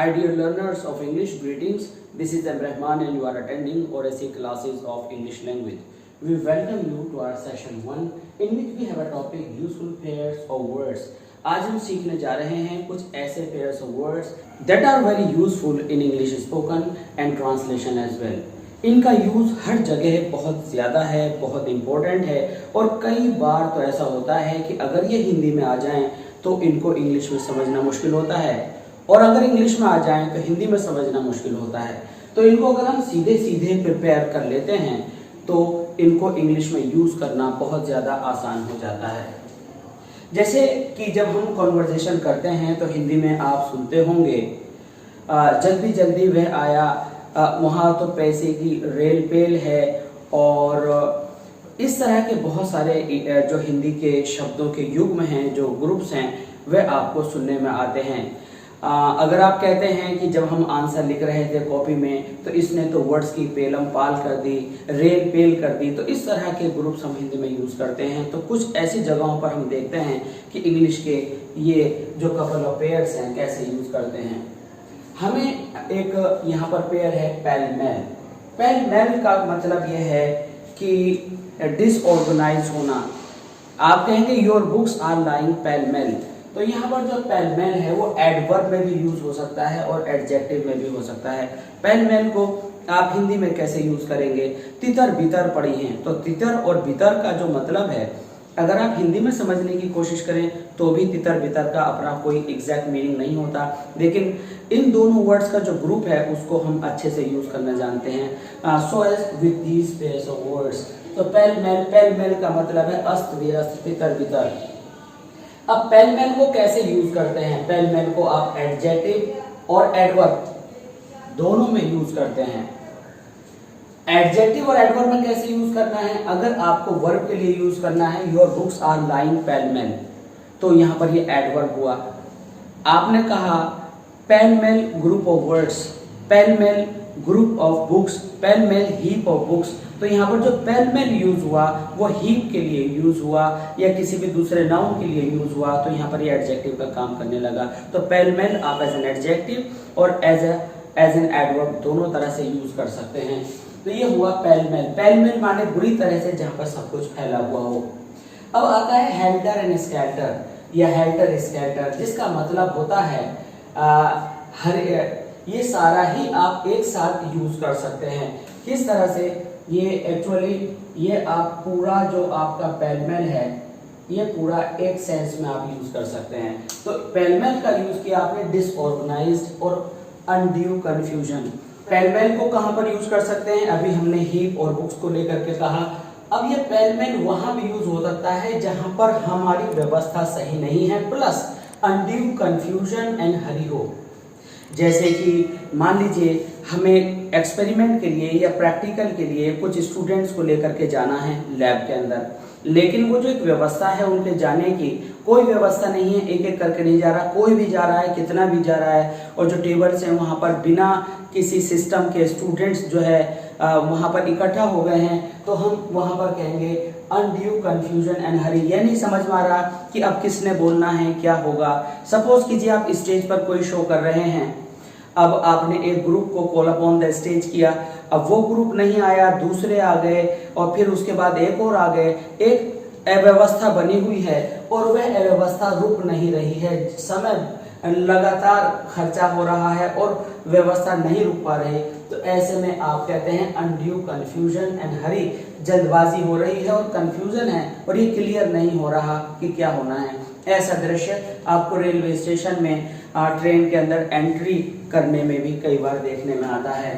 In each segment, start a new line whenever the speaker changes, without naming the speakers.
Hi dear learners of English, greetings. This is Rahman and you are attending OSC classes of English language. We welcome you to our session 1 in which we have a topic useful pairs of words. आज हम सीखने जा रहे हैं कुछ ऐसे pairs of words that are very useful in English spoken and translation as well. इनका use हर जगह बहुत ज़्यादा है, बहुत इम्पोर्टेंट है और कई बार तो ऐसा होता है कि अगर ये हिंदी में आ जाएं तो इनको इंग्लिश में समझना मुश्किल होता है और अगर इंग्लिश में आ जाएं तो हिंदी में समझना मुश्किल होता है। तो इनको अगर हम सीधे सीधे प्रिपेयर कर लेते हैं तो इनको इंग्लिश में यूज़ करना बहुत ज़्यादा आसान हो जाता है। जैसे कि जब हम कॉन्वर्जेशन करते हैं तो हिंदी में आप सुनते होंगे जल्दी जल्दी वह आया, वहाँ तो पैसे की रेल पेल है और इस तरह के बहुत सारे जो हिंदी के शब्दों के युग्म हैं, जो ग्रुप्स हैं, वह आपको सुनने में आते हैं। अगर आप कहते हैं कि जब हम आंसर लिख रहे थे कॉपी में तो इसने तो वर्ड्स की पेलम पाल कर दी, रेल पेल कर दी, तो इस तरह के ग्रुप्स हम हिंदी में यूज़ करते हैं। तो कुछ ऐसी जगहों पर हम देखते हैं कि इंग्लिश के ये जो कपल ऑफ पेयर्स हैं कैसे यूज़ करते हैं। हमें एक यहाँ पर पेयर है पेल-मेल। पेल-मेल का मतलब यह है कि डिसऑर्गेनाइज होना। आप कहेंगे your books are lying pell mell, तो यहाँ पर जो पेल-मेल है वो एडवर्ब में भी यूज हो सकता है और एडजेक्टिव में भी हो सकता है। पेल-मेल को आप हिंदी में कैसे यूज करेंगे? तितर बितर पड़ी हैं, तो तितर और बितर का जो मतलब है अगर आप हिंदी में समझने की कोशिश करें तो भी तितर बितर का अपना कोई एग्जैक्ट मीनिंग नहीं होता, लेकिन इन दोनों वर्ड्स का जो ग्रुप है उसको हम अच्छे से यूज करना जानते हैं। So as with these pairs of words, तो पेल-मेल का मतलब है अस्त व्यस्त, तितर बितर। अब पेल-मेल को कैसे यूज करते हैं? पेल-मेल को आप एडजेक्टिव और एडवर्ब दोनों में यूज करते हैं। एडजेक्टिव और एडवर्ब में कैसे यूज करना है? अगर आपको वर्ब के लिए यूज करना है your books are lying pell mell, तो यहाँ पर ये एडवर्ब हुआ। आपने कहा pell mell group of words, pell mell group of books, pell mell heap of books, तो यहाँ पर जो पेल-मेल यूज हुआ वो हीप के लिए यूज हुआ या किसी भी दूसरे नाउन के लिए यूज हुआ, तो यहाँ पर ये एडजेक्टिव का काम करने लगा। तो पेल-मेल आप एज एन एडजेक्टिव और एज एन एडवर्ब दोनों तरह से यूज कर सकते हैं। तो ये हुआ पेल-मेल। पेल-मेल माने बुरी तरह से जहाँ पर सब कुछ फैला हुआ हो। अब आता है हेल्टर एंड स्कैटर या हेल्टर स्कैटर, जिसका मतलब होता है ये सारा ही आप एक साथ यूज कर सकते हैं। किस तरह से? ये एक्चुअली ये आप पूरा जो आपका पेल-मेल है ये पूरा एक सेंस में आप यूज कर सकते हैं। तो पेल-मेल का यूज किया आपने डिसऑर्गेनाइज्ड और अनड्यू कंफ्यूजन। पेल-मेल को कहां पर यूज कर सकते हैं? अभी हमने हीप और बुक्स को लेकर के कहा। अब ये पेल-मेल वहां भी यूज हो सकता है जहां पर हमारी व्यवस्था सही नहीं है प्लस अनड्यू कंफ्यूजन एंड हरी हो। जैसे कि मान लीजिए हमें एक्सपेरिमेंट के लिए या प्रैक्टिकल के लिए कुछ स्टूडेंट्स को लेकर के जाना है लैब के अंदर, लेकिन वो जो एक व्यवस्था है उनके जाने की कोई व्यवस्था नहीं है, एक एक करके नहीं जा रहा, कोई भी जा रहा है, कितना भी जा रहा है, और जो टेबल्स हैं वहाँ पर बिना किसी सिस्टम के स्टूडेंट्स जो है वहाँ पर इकट्ठा हो गए हैं, तो हम वहाँ पर कहेंगे अनड्यू कंफ्यूजन एंड हरी। ये नहीं समझ में आ रहा कि अब किसने बोलना है, क्या होगा। सपोज कीजिए आप स्टेज पर कोई शो कर रहे हैं, अब आपने एक ग्रुप को कॉल अपॉन द स्टेज किया, अब वो ग्रुप नहीं आया, दूसरे आ गए और फिर उसके बाद एक और आ गए। एक अव्यवस्था बनी हुई है और वह अव्यवस्था रुक नहीं रही है, समय लगातार खर्चा हो रहा है और व्यवस्था नहीं रुक पा रही। तो ऐसे में आप कहते हैं अनड्यू कंफ्यूजन एंड हरी, जल्दबाजी हो रही है और कंफ्यूजन है और ये क्लियर नहीं हो रहा कि क्या होना है। ऐसा दृश्य आपको रेलवे स्टेशन में ट्रेन के अंदर एंट्री करने में भी कई बार देखने में आता है।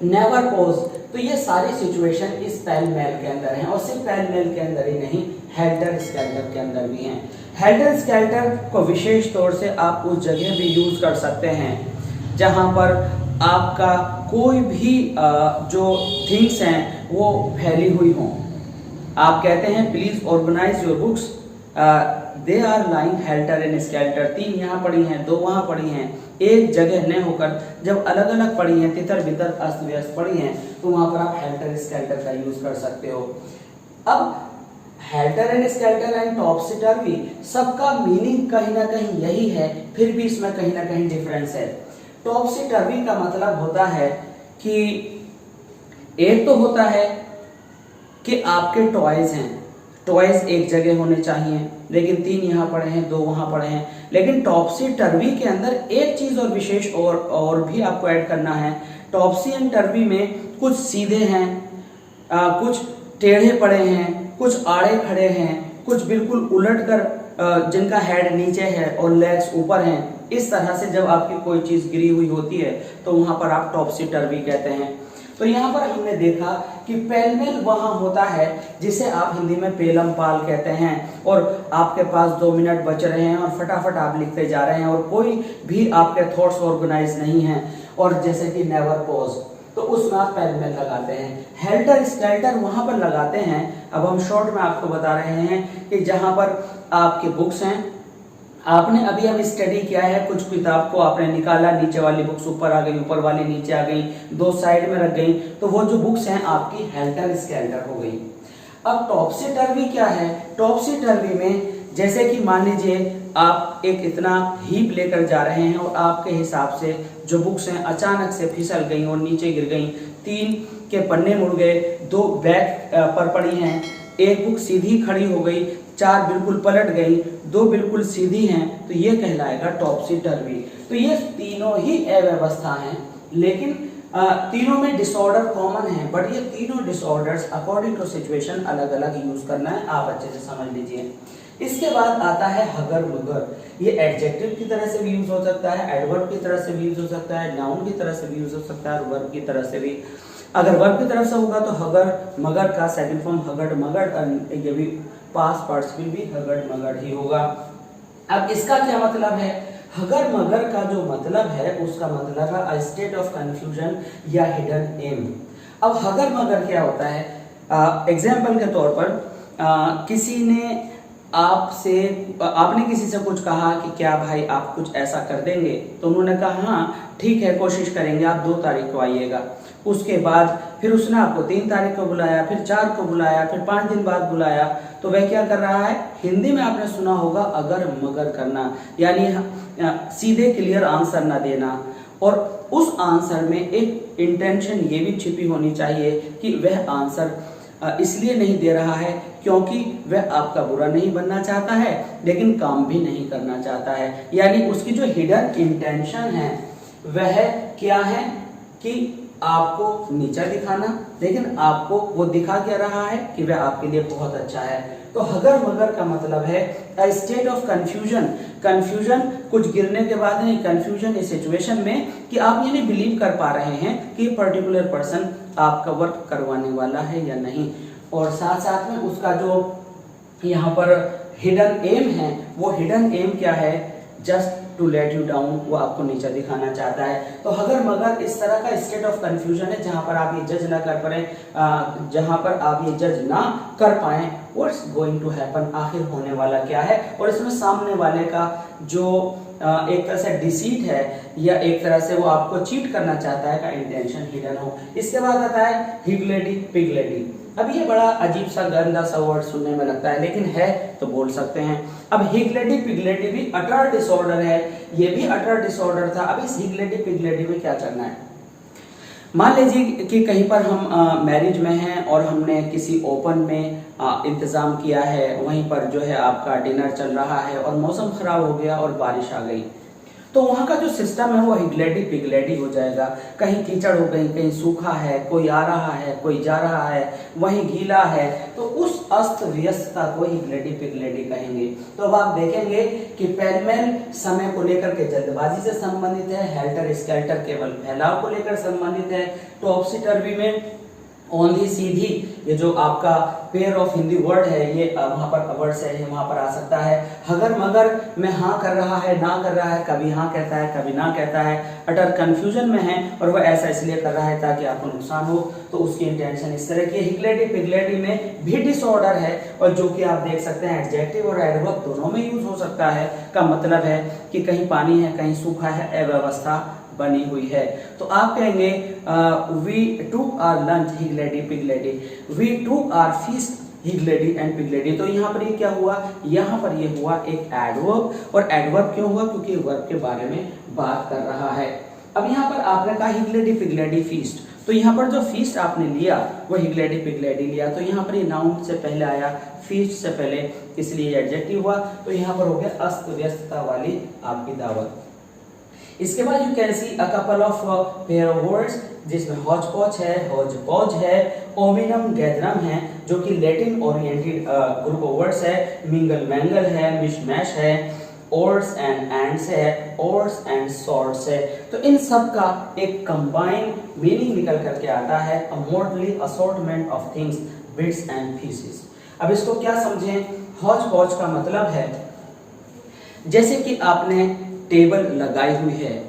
नेवर पॉज, तो ये सारी सिचुएशन इस पेल-मेल के अंदर हैं और सिर्फ पेल-मेल के अंदर ही नहीं, हेल्टर स्केल्टर के अंदर भी हैं। हेल्टर स्केल्टर को विशेष तौर से आप उस जगह भी यूज कर सकते हैं जहां पर आपका कोई भी जो थिंग्स हैं वो फैली हुई हों। आप कहते हैं please organise your books, they are lying helter and skelter, 3 यहाँ पड़ी हैं, 2 वहाँ पड़ी हैं, एक जगह न होकर जब अलग अलग पड़ी हैं, तितर बितर अस्त व्यस्त पड़ी हैं, तो वहाँ पर आप हेल्टर स्केल्टर का यूज कर सकते हो। अब हेल्टर एंड स्केल्टर एंड टॉपसी-टर्वी सबका मीनिंग कहीं ना कहीं यही है, फिर भी इसमें कहीं ना कहीं डिफरेंस है। टॉपसी टर्वी का मतलब होता है कि एक तो होता है कि आपके टॉयज हैं, टॉयज एक जगह होने चाहिए, लेकिन 3 यहाँ पड़े हैं, 2 वहां पड़े हैं। लेकिन टॉपसी टर्वी के अंदर एक चीज और विशेष और भी आपको ऐड करना है। टॉपसी एंड टर्वी में कुछ सीधे हैं, कुछ टेढ़े पड़े हैं, कुछ आड़े खड़े हैं, कुछ बिल्कुल उलट कर जिनका हेड नीचे है और लेग्स ऊपर हैं। इस तरह से जब आपकी कोई चीज गिरी हुई होती है तो वहां पर आप टॉपसी टर्वी कहते हैं। तो यहाँ पर हमने देखा कि पेलमेल वहां होता है जिसे आप हिंदी में पेलम पाल कहते हैं, और आपके पास 2 मिनट बच रहे हैं और फटाफट आप लिखते जा रहे हैं और कोई भी आपके थॉट्स ऑर्गेनाइज नहीं है, और जैसे कि नेवर पॉज, तो उसमें आप पेलमेल लगाते हैं। हेल्टर स्केल्टर वहां पर लगाते हैं। अब हम शॉर्ट में आपको बता रहे हैं कि जहां पर आपके बुक्स हैं, आपने अभी हम स्टडी किया है, कुछ किताब को आपने निकाला, नीचे वाली बुक्स ऊपर आ गई, ऊपर वाली नीचे आ गई, 2 साइड में रख गई, तो वो जो बुक्स हैं आपकी हेल्टर स्केल्टर हो गई। अब टॉपसी टर्वी क्या है? टॉपसी टर्वी में जैसे कि मान लीजिए आप एक इतना हीप लेकर जा रहे हैं और आपके हिसाब से जो बुक्स हैं अचानक से फिसल गई और नीचे गिर गई, 3 के पन्ने मुड़ गए, 2 बैक पर पड़ी हैं, एक बुक सीधी खड़ी हो गई, 4 बिल्कुल पलट गई, 2 बिल्कुल सीधी हैं, तो ये कहलाएगा टॉपसी टर्वी। तो ये तीनों ही अव्यवस्था हैं, लेकिन तीनों में डिसऑर्डर कॉमन है, बट ये तीनों डिसऑर्डर्स अकॉर्डिंग टू सिचुएशन अलग अलग यूज करना है, आप अच्छे से समझ लीजिए। इसके बाद आता है हगर मगर। ये एडजेक्टिव की तरह से भी यूज हो सकता है, एडवर्ब की तरह से भी यूज हो सकता है, नाउन की तरह से भी यूज हो सकता है और वर्ब की तरह से भी। अगर वर्ब की तरफ से होगा तो हगर मगर का सेकंड फॉर्म हगड़ मगड़, ये भी पास्ट पार्टिसिपल भी हगड़ मगड़ ही होगा। अब इसका क्या मतलब है? हगर मगर का जो मतलब है उसका मतलब है अ स्टेट ऑफ कंफ्यूजन या हिडन एम। अब हगर मगर क्या होता है? एग्जाम्पल के तौर पर किसी ने आपने किसी से कुछ कहा कि क्या भाई आप कुछ ऐसा कर देंगे, तो उन्होंने कहा हाँ ठीक है कोशिश करेंगे, आप 2 तारीख को आइएगा। उसके बाद फिर उसने आपको 3 तारीख को बुलाया, फिर 4 को बुलाया, फिर 5 दिन बाद बुलाया, तो वह क्या कर रहा है? हिंदी में आपने सुना होगा अगर मगर करना, यानी सीधे क्लियर आंसर ना देना, और उस आंसर में एक इंटेंशन ये भी छिपी होनी चाहिए कि वह आंसर इसलिए नहीं दे रहा है क्योंकि वह आपका बुरा नहीं बनना चाहता है, लेकिन काम भी नहीं करना चाहता है। यानी उसकी जो हिडन इंटेंशन है वह क्या है कि आपको नीचा दिखाना, लेकिन आपको वो दिखा क्या रहा है कि वह आपके लिए बहुत अच्छा है। तो हगर मगर का मतलब है a state of confusion. Confusion कुछ गिरने के बाद नहीं, कंफ्यूजन इस सिचुएशन में कि आप ये नहीं बिलीव कर पा रहे हैं कि पर्टिकुलर पर्सन आपका वर्क करवाने वाला है या नहीं, और साथ साथ में उसका जो यहाँ पर हिडन एम है, वो हिडन एम क्या है? Just to let you down, वो आपको नीचा दिखाना चाहता है। तो हगर मगर इस तरह का स्टेट ऑफ कंफ्यूजन है जहां पर आप ये जज ना कर पाए, जहां पर आप ये जज ना कर पाए व्हाट्स गोइंग टू हैपन, आखिर होने वाला क्या है, और इसमें सामने वाले का जो एक तरह से डिसीट है या एक तरह से वो आपको चीट करना चाहता है का इंटेंशन हिडन हो। इसके बाद आता है हिगलेडी पिगलेडी। अब ये बड़ा अजीब सा गंदा सा वर्ड सुनने में लगता है, लेकिन है तो बोल सकते हैं। अब हिगलेडी पिगलेडी भी अटर डिसऑर्डर है, ये भी अटर डिसऑर्डर था। अब इस हिगलेडी पिगलेडी में क्या करना है? मान लीजिए कि कहीं पर हम मैरिज में हैं और हमने किसी ओपन में इंतजाम किया है, वहीं पर जो है आपका डिनर चल रहा है और मौसम खराब हो गया और बारिश आ गई, तो वहां का जो सिस्टम है वो हिगलेडी पिगलेडी हो जाएगा। कहीं कीचड़ हो गई, कहीं सूखा है, कोई आ रहा है, कोई जा रहा है, वहीं गीला है, तो उस अस्त व्यस्तता को हिगलेडी पिगलेडी कहेंगे। तो अब आप देखेंगे कि पेलमेल समय को लेकर के जल्दबाजी से संबंधित है, हेल्टर स्केल्टर केवल फैलाव को लेकर संबंधित है, टॉपसी टर्वी में ओनली सीधी, ये जो आपका पेयर ऑफ हिंदी वर्ड है ये वहां पर वर्ड से है, वहां पर आ सकता है। हगर मगर में हाँ कर रहा है, ना कर रहा है, कभी हाँ कहता है, कभी ना कहता है, अटर कंफ्यूजन में है और वह ऐसा इसलिए कर रहा है ताकि आपको नुकसान हो, तो उसकी इंटेंशन इस तरह की। हिगलेडी पिगलेडी में भी डिसऑर्डर है, और जो कि आप देख सकते हैं एडजेक्टिव और एडवर्ब दोनों में यूज हो सकता है, का मतलब है कि कहीं पानी है, कहीं सूखा है, अव्यवस्था बनी हुई है। तो आप कहेंगे we took our lunch higgledy piggledy, we took our feast higgledy and piggledy. तो यहाँ पर ये क्या हुआ? यहाँ पर ये हुआ एक एडवर्ब, और एडवर्ब क्यों हुआ? क्योंकि वर्ब के बारे में बात कर रहा है। अब यहाँ पर आपने कहा हिग्लेडी पिग्लेडी फीस्ट, तो यहाँ पर जो फीस्ट आपने लिया वो हिग्लेडी पिग्लेडी लिया, तो यहाँ पर ये नाउन से पहले आया, फीस्ट से पहले, इसलिए एडजेक्टिव हुआ। तो यहाँ पर हो गया अस्त व्यस्तता वाली आपकी दावत। इसके बाद you can see a couple of pair of words, जिसमें हॉच पॉच है, हॉज पॉच है, ओमिनम गैदरम है जो कि Latin oriented group of words है, मिंगल मैंगल है, मिशमैश है, ओर्स एंड एंड्स है, ओर्स एंड सॉर्ट्स है। तो इन सब का एक कंबाइंड मीनिंग निकल करके आता है, a motley assortment of things, bits and pieces. अब इसको क्या समझें, हॉच पॉच का मतलब है जैसे कि आपने टेबल लगाई हुई है,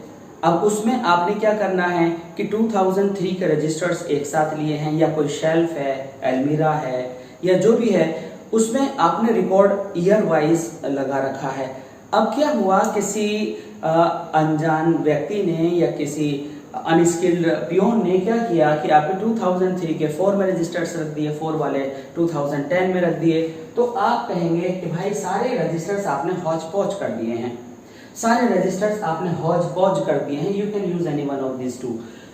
अब उसमें आपने क्या करना है कि 2003 के रजिस्टर्स एक साथ लिए हैं, या कोई शेल्फ है, अलमीरा है, या जो भी है, उसमें आपने रिकॉर्ड ईयर वाइज लगा रखा है। अब क्या हुआ, किसी अनजान व्यक्ति ने या किसी अनस्किल्ड पियोन ने क्या किया कि आपके 2003 के 4 में रजिस्टर्स रख दिए, 4 वाले 2010 में रख दिए, तो आप कहेंगे कि भाई सारे रजिस्टर्स आपने हॉच पॉच कर दिए हैं, सारे रजिस्टर्स आपने हॉच पॉच कर दिए हैं, you can use any one of this two.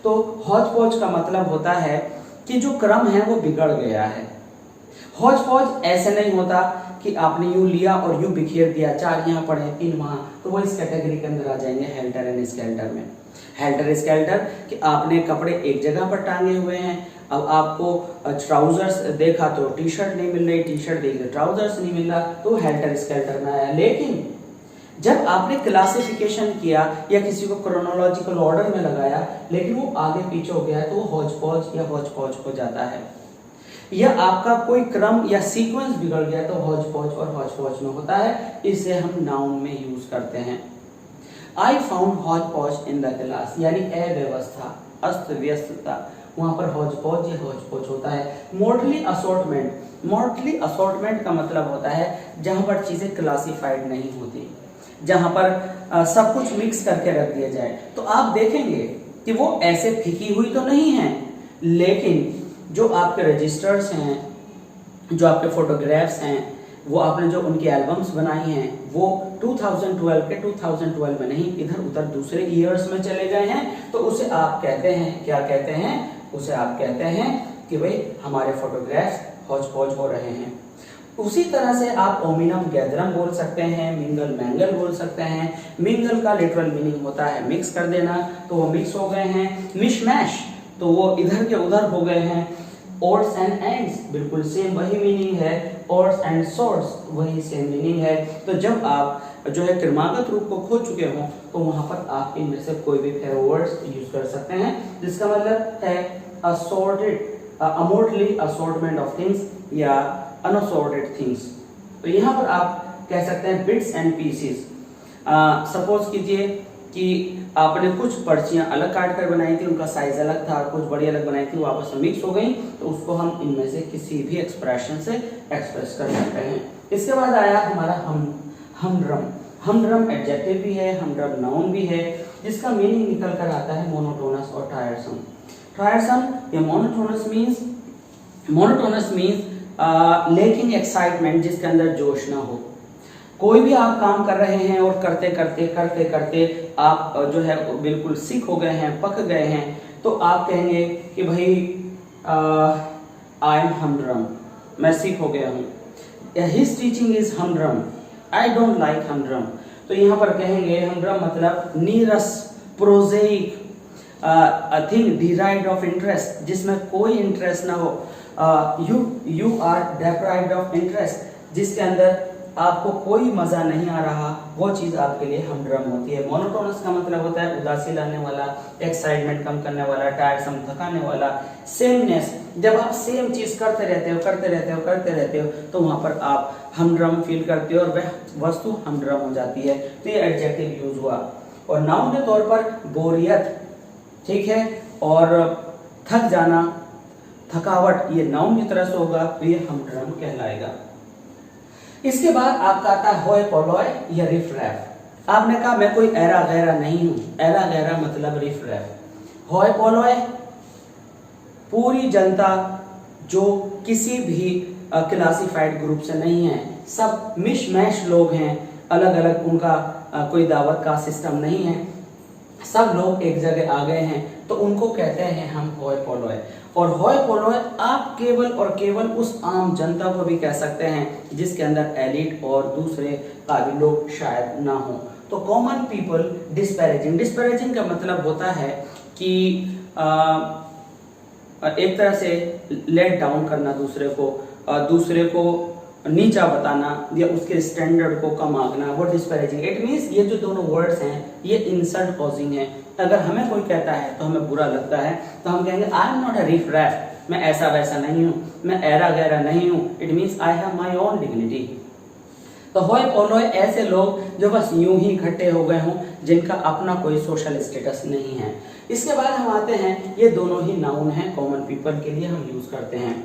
तो हॉच पॉच का मतलब होता है कि जो क्रम है वो बिगड़ गया है। हॉच पॉच ऐसे नहीं होता कि आपने यूं लिया और यूं बिखेर दिया, 4 यहाँ पड़े 3 वहां, तो वो इस कैटेगरी के अंदर आ जाएंगे, हेल्टर एंड स्केल्टर में। हेल्टर स्केल्टर कि आपने कपड़े एक जगह पर टांगे हुए हैं, अब आपको ट्राउजर्स देखा तो टी शर्ट नहीं मिल रही, टी शर्ट देखी तो ट्राउजर्स नहीं मिल रहा, तो हेल्टर स्केल्टर में आया। लेकिन जब आपने क्लासिफिकेशन किया या किसी को क्रोनोलॉजिकल ऑर्डर में लगाया, लेकिन वो आगे पीछे हो गया, तो वो हॉच पॉच या हॉच पॉच हो जाता है। या आपका कोई क्रम या सीक्वेंस बिगड़ गया तो हॉच पॉच और हॉच पॉच में होता है, इसे हम नाउन में यूज करते हैं। आई फाउंड हॉच पॉच इन द क्लास, यानी अव्यवस्था, अस्त व्यस्तता, वहां पर हॉच पॉच या हॉच पॉच होता है। मोर्टली असॉर्टमेंट, मोर्टली असॉर्टमेंट का मतलब होता है जहां पर चीजें क्लासिफाइड नहीं होती, जहां पर सब कुछ मिक्स करके रख दिया जाए। तो आप देखेंगे कि वो ऐसे फिकी हुई तो नहीं है, लेकिन जो आपके रजिस्टर्स हैं, जो आपके फोटोग्राफ्स हैं, वो आपने जो उनकी एल्बम्स बनाई हैं, वो 2012 के 2012 में नहीं, इधर उधर दूसरे ईयर्स में चले गए हैं, तो उसे आप कहते हैं, क्या कहते हैं, उसे आप कहते हैं कि भाई हमारे फोटोग्राफ्स हौच पौच हो रहे हैं। उसी तरह से आप ओमिनम गैदरम बोल सकते हैं, मिंगल मैंगल बोल सकते हैं। मिंगल का लिटरल मीनिंग होता है मिक्स कर देना, तो वो मिक्स हो गए हैं। मिशमैश, तो वो इधर के उधर हो गए हैं। ओर्स एंड एंड्स, बिल्कुल सेम वही मीनिंग है। ओर्स एंड सोर्स, वही सेम मीनिंग है। तो जब आप जो है क्रमागत रूप को खो चुके हो, तो वहां पर आप इनमें से कोई भी पेयर वर्ड्स यूज कर सकते हैं, जिसका मतलब है असॉर्टेड, अमोर्टली असॉर्टमेंट ऑफ थिंग्स या अनअसॉर्टेड थिंग्स। तो यहाँ पर आप कह सकते हैं बिट्स एंड पीसेस। सपोज कीजिए कि आपने कुछ पर्चियां अलग काट कर बनाई थी, उनका साइज अलग था, कुछ बड़ी अलग बनाई थी, वो आपस में मिक्स हो गई, तो उसको हम इनमें से किसी भी एक्सप्रेशन से एक्सप्रेस कर सकते हैं। इसके बाद आया हमारा हमड्रम। हमड्रम एडजेक्टिव भी है, हमड्रम नाउन भी है, जिसका मीनिंग निकल कर आता है मोनोटोनस और टायरसम। टायरसम या मोनोटोनस मीन्स लेकिंग एक्साइटमेंट, जिसके अंदर जोश ना हो। कोई भी आप काम कर रहे हैं और करते करते आप जो है बिल्कुल सीख हो गए हैं, पक गए हैं, तो आप कहेंगे कि भाई आई एम हमड्रम, मैं सीख हो गया हूँ। His teaching is हमड्रम, I don't like हमड्रम। तो यहाँ पर कहेंगे हमड्रम मतलब नीरस, प्रोजेइक, थिंग डिराइव्ड ऑफ इंटरेस्ट, जिसमें कोई इंटरेस्ट ना हो। यू आर डेप्राइव्ड ऑफ इंटरेस्ट, जिसके अंदर आपको कोई मजा नहीं आ रहा, वो चीज आपके लिए हमड्रम होती है। मोनोटोनस का मतलब होता है उदासी लाने वाला, एक्साइटमेंट कम करने वाला, टायरसम थकाने वाला। सेमनेस, जब आप सेम चीज करते रहते हो तो वहां पर आप हमड्रम फील करते हो और वह वस्तु हमड्रम हो जाती है। तो ये एडजेक्टिव यूज हुआ। और नाउन के तौर पर बोरियत, ठीक है, और थक जाना, थकावट, ये नाउन की तरह से होगा, तो ये हमड्रम कहलाएगा। इसके बाद आपका आता है होय पोलोय या रिफ रैफ। आपने कहा मैं कोई एरा गैरा नहीं हूं, एरा गैरा मतलब रिफ रैफ। होय पोलोय पूरी जनता जो किसी भी क्लासिफाइड ग्रुप से नहीं है, सब मिशमैश लोग हैं, अलग अलग, उनका कोई दावत का सिस्टम नहीं है। सब लोग एक जगह आ गए हैं तो उनको कहते हैं हम होय पोलोय। और होय पोलोय आप केवल और केवल उस आम जनता को भी कह सकते हैं जिसके अंदर एलिट और दूसरे काबिल लोग शायद ना हो। तो कॉमन पीपल डिस्पैरेजिंग, डिस्पैरेजिंग का मतलब होता है कि एक तरह से लेट डाउन करना दूसरे को नीचा बताना या उसके स्टैंडर्ड को कम आंकना, वो डिस्पैरेजिंग। इट मींस ये जो दोनों वर्ड्स हैं ये इंसल्ट कॉजिंग है। अगर हमें कोई कहता है तो हमें बुरा लगता है तो हम कहेंगे आई एम नॉट अ रिफ रैफ, मैं ऐसा वैसा नहीं हूँ, मैं ऐरा गैरा नहीं हूँ। It means I have my own dignity. तो होय पोलोय ऐसे लोग जो बस यूं ही इकट्ठे हो गए हों, जिनका अपना कोई सोशल स्टेटस नहीं है। इसके बाद हम आते हैं, ये दोनों ही नाउन हैं, कॉमन पीपल के लिए हम यूज करते हैं।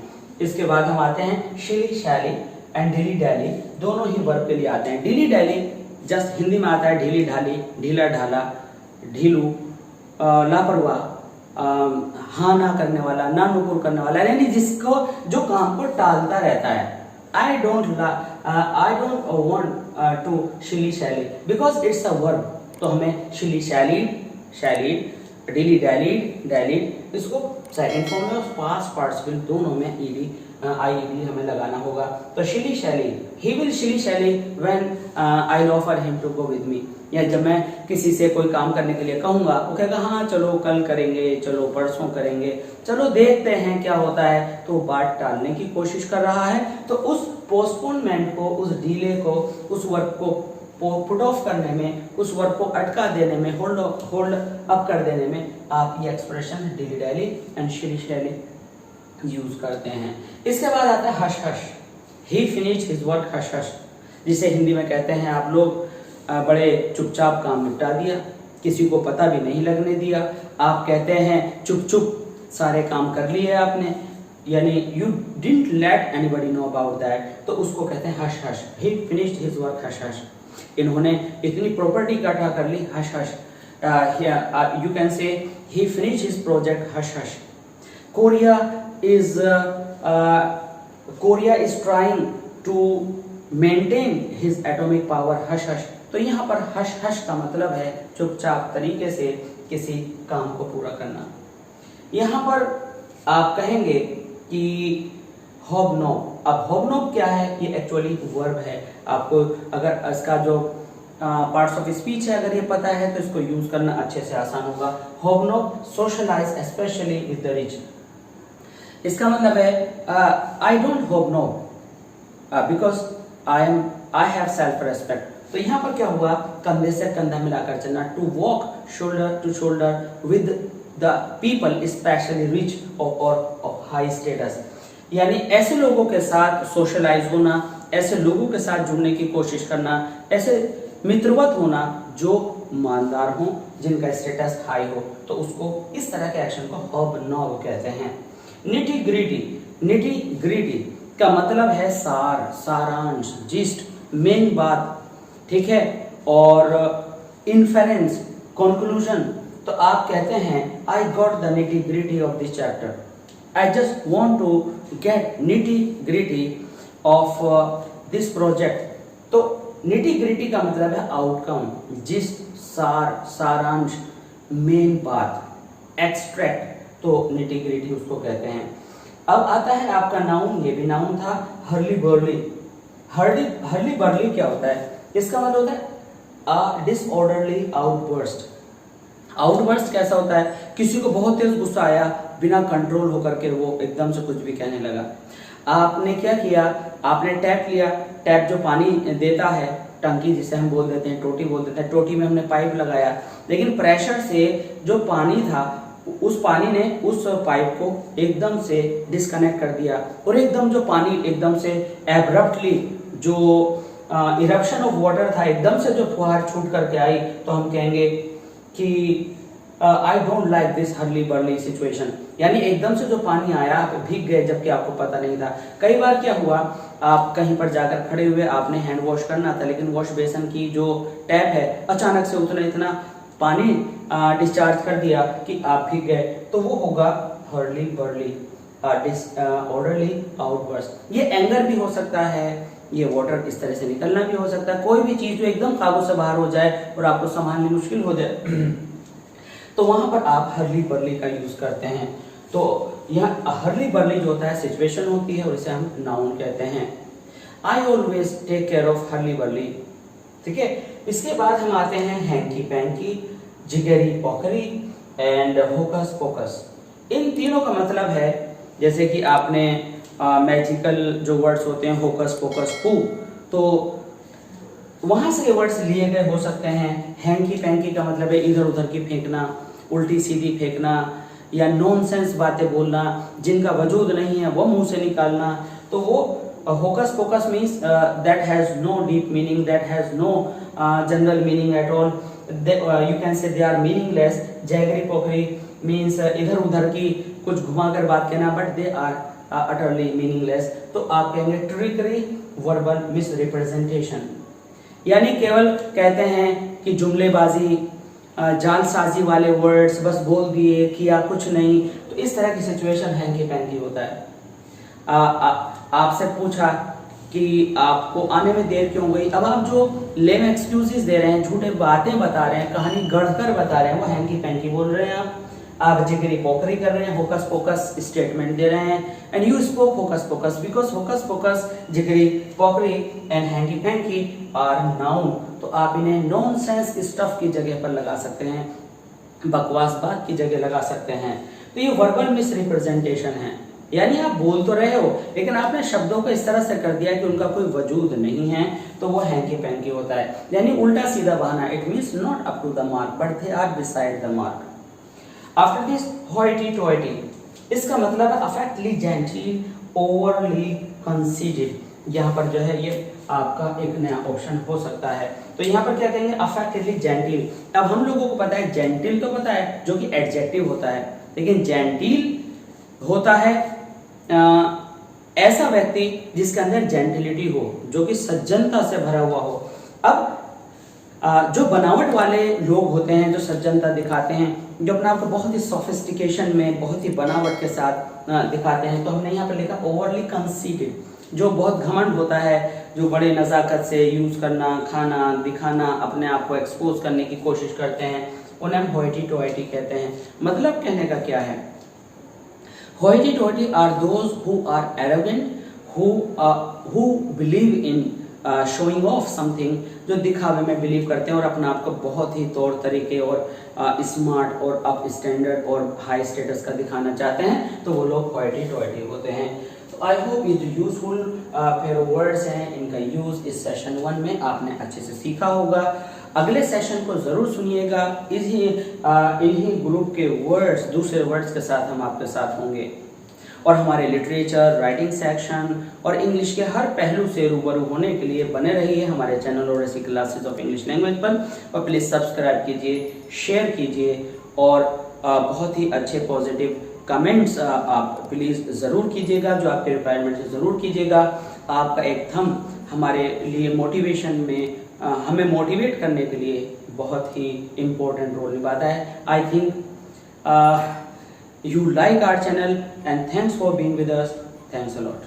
इसके बाद हम आते हैं शिली शैली एंड ढीली डैली, दोनों ही वर्ब के लिए आते हैं। ढीली डैली जस्ट हिंदी में आता है ढीली ढाली, ढीला ढाला, ढीलू, लापरवाह, हाँ ना करने वाला, ना नुकुर करने वाला, यानी जिसको जो काम को टालता रहता है। I don't want to shilly shally because it's a verb। तो हमें shilly shally, dilly dally, इसको सेकंड फॉर्म में और पास्ट पार्टिसिपल दोनों में ed हमें लगाना होगा। तो shilly shally, he will shilly shally when I'll offer him to go with me। या जब मैं किसी से कोई काम करने के लिए कहूंगा, वो कहेगा हाँ चलो कल करेंगे, चलो परसों करेंगे, चलो देखते हैं क्या होता है। तो बात टालने की कोशिश कर रहा है। तो उस पोस्टपोनमेंट को, उस डिले को, उस वर्क को पुट ऑफ करने में, उस वर्क को अटका देने में, होल्ड अप कर देने में आप ये एक्सप्रेशन डिली डैली एंड शिली शैली यूज करते हैं। इसके बाद आता है hush hush, he finished his work hush hush, जिसे हिंदी में कहते हैं आप लोग बड़े चुपचाप काम निपटा दिया, किसी को पता भी नहीं लगने दिया। आप कहते हैं चुप चुप सारे काम कर लिए आपने, यानी you didn't let anybody know about that, तो उसको कहते हैं hush hush. He finished his work hush hush, इन्होंने इतनी प्रॉपर्टी इकट्ठा कर ली hush hush. You can say he finished his project hush hush. Korea is trying to maintain his atomic power hush hush. तो यहाँ पर हश हश का मतलब है चुपचाप तरीके से किसी काम को पूरा करना। यहाँ पर आप कहेंगे कि हॉबनॉब। अब हॉबनॉब क्या है? ये एक्चुअली वर्ब है। आपको अगर इसका जो पार्ट्स ऑफ स्पीच है अगर ये पता है तो इसको यूज करना अच्छे से आसान होगा। Hobnob socialise specially with the rich. इसका मतलब है I don't hobnob because I have self respect. तो यहाँ पर क्या हुआ? कंधे से कंधा मिलाकर चलना, to walk shoulder to shoulder with the people specially rich और ऑफ हाई स्टेटस, यानी ऐसे लोगों के साथ सोशलाइज होना, ऐसे लोगों के साथ जुड़ने की कोशिश करना, ऐसे मित्रवत होना जो मानदार हो, जिनका स्टेटस हाई हो, तो उसको इस तरह के एक्शन को हॉबनॉब कहते हैं। निटी ग्रिटी, निटी ग्रिटी का मतलब है सार, सारांश, जिस्ट, मेन बात, ठीक है, और इन्फेरेंस, कंक्लूजन। तो आप कहते हैं I got the nitty gritty of this chapter, I just want to get nitty gritty of this project. तो निटी ग्रिटी का मतलब है आउटकम, जिस्ट, सार, सारांश, मेन बात, एक्सट्रैक्ट। तो निटी ग्रिटी उसको कहते हैं। अब आता है आपका नाउन, ये भी नाउन था, हर्ली बर्ली। हर्ली बर्ली क्या होता है? इसका मतलब होता है अ डिसऑर्डरली आउटबर्स्ट। आउटबर्स्ट कैसा होता है? किसी को बहुत तेज गुस्सा आया, बिना कंट्रोल होकर के वो एकदम से कुछ भी कहने लगा। आपने क्या किया? आपने टैप लिया, टैप जो पानी देता है, टंकी जिसे हम बोल देते हैं, टोटी बोल देते हैं, टोटी में हमने पाइप लगाया, लेकिन प्रेशर से जो पानी था उस पानी ने उस पाइप को एकदम से डिस्कनेक्ट कर दिया, और एकदम जो पानी एकदम से एब्रप्टली जो इरप्शन ऑफ वाटर था, एकदम से जो फुहार छूट करके आई, तो हम कहेंगे कि I don't like this Hurley barley situation, यानी एकदम से जो पानी आया आप भीग गए जबकि आपको पता नहीं था। कई बार क्या हुआ, आप कहीं पर जाकर खड़े हुए, आपने हैंड वॉश करना था, लेकिन वॉश बेसन की जो टैप है अचानक से इतना पानी डिस्चार्ज कर दिया कि आप भीग गए, तो वो होगा हर्ली बर्ली, डिसऑर्डरली आउटबर्स्ट। ये एंगर भी हो सकता है, ये वाटर इस तरह से निकलना भी हो सकता है, कोई भी चीज जो एकदम काबू से बाहर हो जाए और आपको संभालनी मुश्किल हो जाए, तो वहां पर आप हर्ली बर्ली का यूज करते हैं। तो यह हर्ली बर्ली जो होता है सिचुएशन होती है और इसे हम नाउन कहते हैं। I always take care of hurly burly, ठीक है। इसके बाद हम आते हैं हैंकी पैंकी, जिगरी पॉकरी एंड होकस पोकस। इन तीनों का मतलब है, जैसे कि आपने मैजिकल जो वर्ड्स होते हैं होकस पोकस पू, तो वहां से वर्ड्स लिए गए हो सकते हैं। हैंकी पैंकी का मतलब है इधर उधर की फेंकना, उल्टी सीधी फेंकना, या नॉनसेंस बातें बोलना, जिनका वजूद नहीं है वो मुंह से निकालना। तो वो hocus pocus means that has no deep meaning, that has no general meaning at all, you can say they are meaningless. Jiggery pokery means इधर उधर की कुछ घुमाकर बात कहना, but they are utterly meaningless. तो आप कहेंगे ट्रिकरी, वर्बल मिस रिप्रेजेंटेशन, यानी केवल कहते हैं कि जुमलेबाजी, जालसाजी वाले वर्ड्स, बस बोल दिए, किया कुछ नहीं। तो इस तरह की सिचुएशन हैंकी पैंकी होता है। आपसे पूछा कि आपको आने में देर क्यों गई, अब आप जो लेम एक्सक्यूजेस दे रहे हैं, झूठे बातें बता रहे हैं, कहानी गढ़कर बता रहे हैं, वो हैंकी पैंकी बोल रहे हैं। आप जिगरी पोकरी कर रहे हैं, होकस पोकस स्टेटमेंट दे रहे हैं। And you spoke hocus pocus because hocus pocus, jiggery pokery and hanky panky are known. तो आप इन्हें नॉनसेंस स्टफ की जगह पर लगा सकते हैं, बकवास बात की जगह लगा सकते हैं। तो ये वर्बल मिस रिप्रेजेंटेशन है, यानी आप बोल तो रहे हो लेकिन आपने शब्दों को इस तरह से कर दिया कि उनका कोई वजूद नहीं है, तो वो हैंकी पैंकी होता है, यानी उल्टा सीधा बहाना। It means not up to the mark but they are beside the mark. After this hoity toity, इसका मतलब है अफेक्टली जेंटली, ओवरली कंसीडेड। यहाँ पर जो है ये आपका एक नया ऑप्शन हो सकता है। तो यहाँ पर क्या कहेंगे, अफेक्टली जेंटिल। अब हम लोगों को पता है जेंटिल तो पता है जो कि एडजेक्टिव होता है, लेकिन जेंटिल होता है ऐसा व्यक्ति जिसके अंदर जेंटिलिटी हो, जो कि सज्जनता से भरा हुआ हो। अब जो बनावट वाले लोग होते हैं, जो सज्जनता दिखाते हैं, जो अपने आप को बहुत ही सोफिस्टिकेशन में, बहुत ही बनावट के साथ दिखाते हैं, तो हमने यहाँ पर लिखा ओवरली कंसीडेड, जो बहुत घमंड होता है, जो बड़े नजाकत से यूज करना, खाना, दिखाना, अपने आप को एक्सपोज करने की कोशिश करते हैं, उन्हें हम होइटी टोइटी कहते हैं। मतलब कहने का क्या है, hoity toity are those who are arrogant, who believe in showing off something, जो दिखावे में बिलीव करते हैं और अपने आप को बहुत ही तौर तरीके और स्मार्ट और अप स्टैंडर्ड और हाई स्टेटस का दिखाना चाहते हैं, तो वो लोग होइटी टोइटी होते हैं। तो आई होप ये जो यूजफुल पेयर ऑफ वर्ड्स हैं, इनका यूज इस सेशन 1 में आपने अच्छे से सीखा होगा। अगले सेशन को जरूर सुनिएगा, इन्हीं ग्रुप के वर्ड्स, दूसरे वर्ड्स के साथ हम आपके साथ होंगे और हमारे लिटरेचर, राइटिंग सेक्शन और इंग्लिश के हर पहलू से रूबरू होने के लिए बने रहिए हमारे चैनल और ऐसी क्लासेस ऑफ इंग्लिश लैंग्वेज पर। और प्लीज़ सब्सक्राइब कीजिए, शेयर कीजिए और बहुत ही अच्छे पॉजिटिव कमेंट्स आप प्लीज़ ज़रूर कीजिएगा, जो आपके रिक्वायरमेंट है ज़रूर कीजिएगा। आपका एक थंब हमारे लिए मोटिवेशन में, हमें मोटिवेट करने के लिए बहुत ही इम्पोर्टेंट रोल निभाता है। I think you like our channel and thanks for being with us. Thanks a lot.